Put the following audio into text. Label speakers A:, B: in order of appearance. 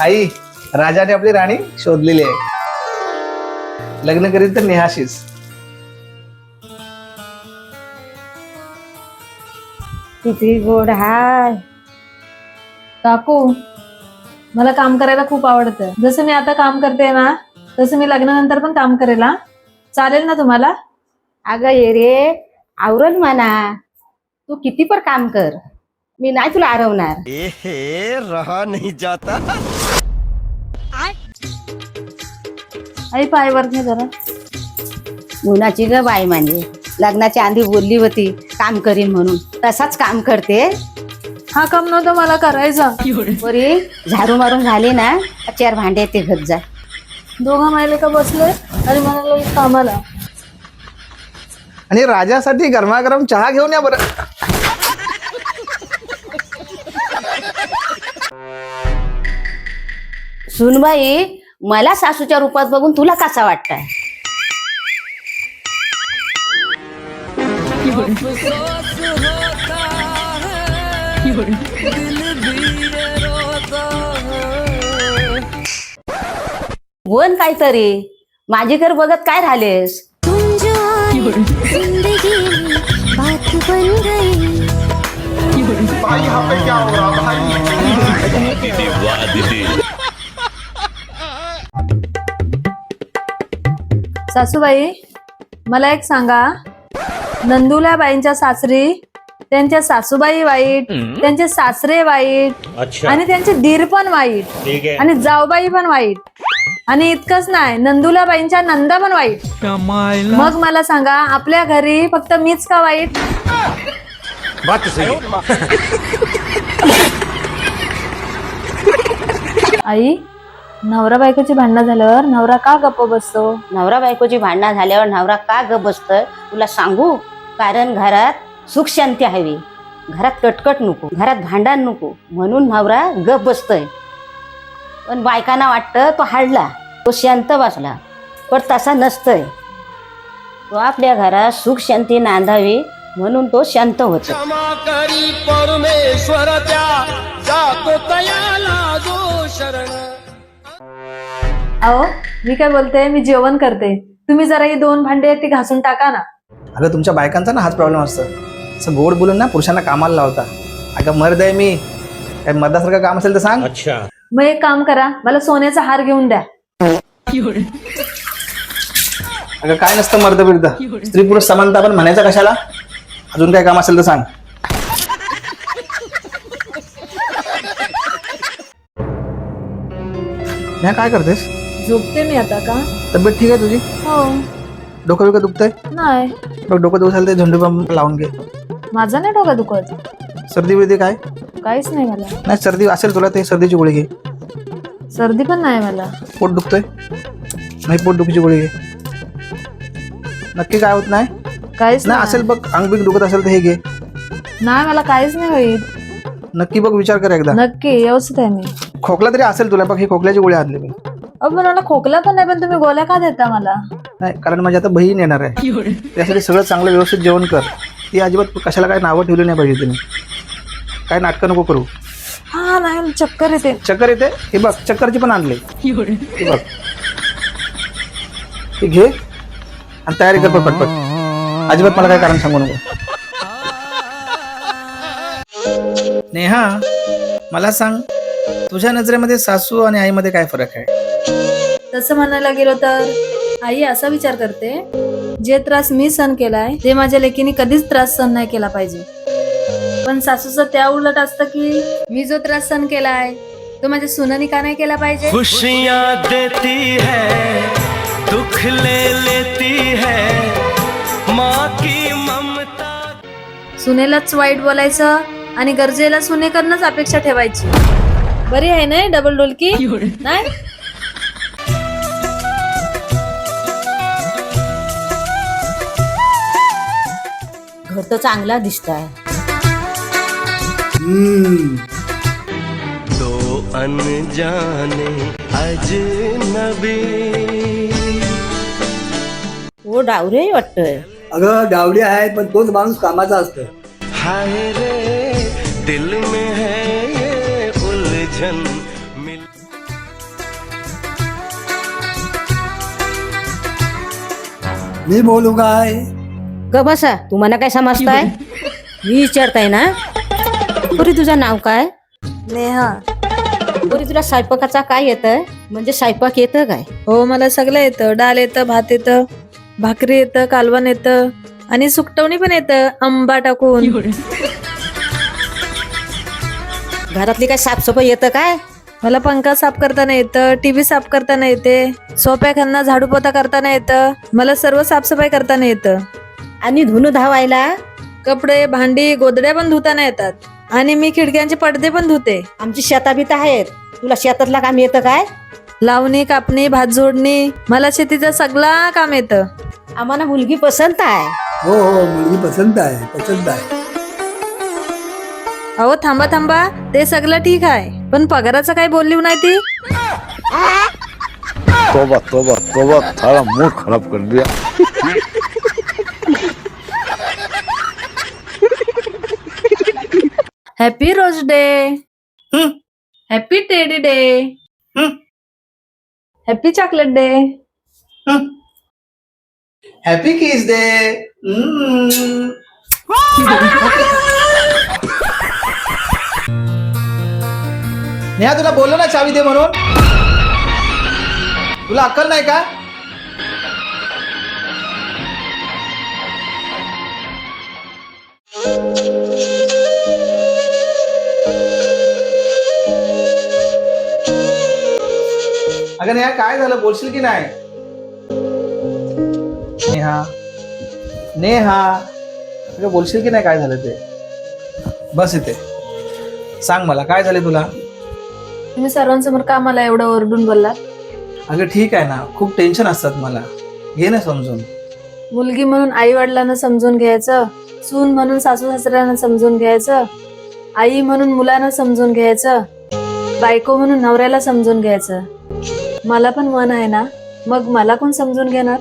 A: आई, राजाने आपली राणी शोधलेली आहे. लग्न करीत तर नेहाशीच.
B: किती गोड हाय.
C: काकू, मला काम करायला खूप आवडतं. जसं मी आता काम करते ना, तसं मी लग्नानंतर पण काम करेल. हा, चालेल ना तुम्हाला?
B: अगं ये रे, आवरण म्हणा. तू किती पण काम कर, मी नाही तुला आरवणार.
D: रहा नहीं जाता.
C: आई पाय वर घे जरा.
B: मुनाची ग बाई म्हणजे लग्नाच्या आधी बोलली होती काम करीन म्हणून, तसाच काम करते.
C: हा काम नव्हतं मला करायचं.
B: बरी झाडू मारून झाली ना, 4 भांडे ते घेत जा.
C: दोघं मायले का बसले आणि म्हणाले कामाला.
A: आणि राजासाठी गरमागरम चहा घेऊन या बरं.
B: सुनबाई, मला सासूच्या रूपात बघून तुला कसा वाटतंय? बोल काहीतरी, माझी घर बघत काय राहिलेस?
C: सासूबाई, मला एक सांगा, नंदुला बाईंच्या सासरी त्यांच्या सासूबाई वाईट, त्यांचे सासरे वाईट, आणि त्यांचे दीर पण वाईट, आणि जाऊबाई पण वाईट, आणि इतकंच नाही, नंदुला बाईंच्या नंदा पण वाईट. मग मला सांगा, आपल्या घरी फक्त मीच का वाईट? आई, नवरा बायकोची भांडणं झाल्यावर नवरा का गप्प बसतो?
B: नवरा बायकोची भांडणं झाल्यावर नवरा का गप बसतोय तुला सांगू? कारण घरात सुख शांती हवी, घरात कटकट नको, घरात भांडण नको, म्हणून नवरा गप बसतोय. पण बायकांना वाटतं तो हाडला, तो शांत बसला, पण तसा नसतोय. तो आपल्या घरात सुख शांती नांदावी म्हणून तो शांत होतो.
D: क्षमा करी परमेश्वर त्या जातो तयाला जो शरण.
C: अहो, मी काय बोलते, मी जेवण करते, तुम्ही जरा ही 2 भांडे आहेत ती घासून टाका ना.
A: अगं तुमच्या बायकांचा ना हाच प्रॉब्लेम असतो, असं गोड बोलून ना पुरुषांना कामाला लावता. अगं मर्द आहे मी, काय मर्दासारखं काम असेल तर सांग.
C: मग एक काम करा, मला सोन्याचा हार घेऊन द्या.
A: अगं काय नसतं मर्द बिर्द, स्त्री पुरुष समानता पण म्हणायचं कशाला? अजून काय काम असेल तर सांग. नाही काय करतेस?
C: झोपते मी आता. का
A: तब्येत ठीक आहे तुझी?
C: हो.
A: डोकं बिकं दुखतंय?
C: नाही,
A: बघ डोकं दुखायला ते झेंडू बाम लावून घे.
C: माझं नाही डोकं दुखत.
A: सर्दी बिर्दी काय?
C: काहीच नाही मला.
A: नाही सर्दी असेल तुला ते सर्दीची गोळी घे.
C: सर्दी पण नाही मला.
A: पोट दुखतंय? नाही पोट दुखीची गोळी घे. नक्की काय होत नाही?
C: काहीच
A: नाही असेल बघ, अंग बिग दुखत असेल तर हे घे.
C: नाही, मला काहीच नाही होईल.
A: नक्की बघ, विचार कर एकदा.
C: नक्की व्यवस्थित आहे मी.
A: खोकला तरी असेल तुला, बघ ही खोकल्याची गोळी आणली मी.
C: पण मला खोकला पण नाही, पण तुम्ही गोळ्या का देता मला?
A: नाही कारण माझी आता बहीण येणार आहे, त्यासाठी सगळं चांगलं व्यवस्थित जेवण कर. ती अजिबात कशाला काय नावं ठेवली नाही पाहिजे तुम्ही. काय नाटकं नको करू.
C: हा नाही, चक्कर येते.
A: चक्कर येते? हे बघ चक्करची पण आणले, हे बघ. हे घे आणि तयारी कर पटपट. अजिबात मला काय कारण सांगू नको. नेहा, मला सांग, तुझ्या नजरेमध्ये सासू आणि आईमध्ये काय फरक आहे?
C: तसं म्हणायला गेलो तर आई असा विचार करते, जे त्रास मी सहन केलाय ते माझ्या लेकीने कधीच त्रास सहन नाही केला पाहिजे. पण सासूचं त्या उलट असतं की मी जो त्रास सहन केलाय तो माझ्या सुनानी का नाही केला पाहिजे?
D: खुशियाँ देती है, दुख ले लेती है, माँ की ममता.
C: सुनेलाच वाईट बोलायचं आणि गरजेला सुनेकडनंच अपेक्षा ठेवायची. बरी आहे ना डबल डोलकी? नाही
B: घर तर चांगला दिसताय.
D: दो अनजाने अजनबी.
B: हो डावरे वाटतंय.
E: अगं डावडी आहेत पण तोच माणूस कामाचा असतो.
D: हाय रे दिल में है ये उलझन मिल.
E: मी बोलू काय?
B: ग बसा, तुम्हाला काय समजताय? मी विचारताय ना. पुरी तुझं नाव काय?
C: नेहा.
B: पुरी तुला स्वयंपाकाचा काय येतं? म्हणजे स्वयंपाक येतं काय?
C: हो, मला सगळं येतं. डाळ येतं, भात येतं, भाकरी येतं, कालवण येतं आणि सुकटवणी पण येतं आंबा टाकून.
B: घरातली काय साफसफाई येतं काय?
C: मला पंखा साफ करताना येतं, टीव्ही साफ करताना येते, सोप्या खालना झाडू पोता करताना येतं, मला सर्व साफसफाई करताना येतं.
B: आणि धुणं धावायला?
C: कपडे, भांडी, गोदड्या पण धुताना येतात आणि मी खिडक्यांचे पडदे पण धुते.
B: आमची शेताबीत आहेत. तुला शेतातला काम येतं काय?
C: लावणी, कापणी, भात जोडणी, मला शेतीचं सगळं काम येतं.
B: आम्हाला मुलगी पसंत आहे.
E: हो हो, मुलगी पसंत आहे, पसंत आहे.
C: अहो थांबा थांबा, ते सगळं ठीक आहे, पण पगाराचं काही बोलली नाही ती.
F: तोबा तोबा तोबा, सारा मूड खराब कर दिया.
C: Happy rose day, happy teddy day, happy chocolate day.
A: Happy kiss day. Neha, तुला बोललो ना चावी दे म्हणून. तुला अक्कल नाही का? अगं नेहा, काय झालं? बोलशील की नाही? नेहा, नेहा, अगं बोलशील की नाही काय झालं ते? बस इथे, सांग मला काय झालं तुला.
C: तुम्ही सर्वांसमोर का मला एवढं ओरडून बोललात?
A: अगं ठीक आहे ना, खूप टेन्शन असतात मला, घे ना समजून.
C: मुलगी म्हणून आई वडिलांना समजून घ्यायचं, सून म्हणून सासू सासऱ्यांना समजून घ्यायचं, आई म्हणून मुलांना समजून घ्यायचं, बायको म्हणून नवऱ्याला समजून घ्यायचं. मला पण मन आहे ना, मग मला कोण समजून घेणार?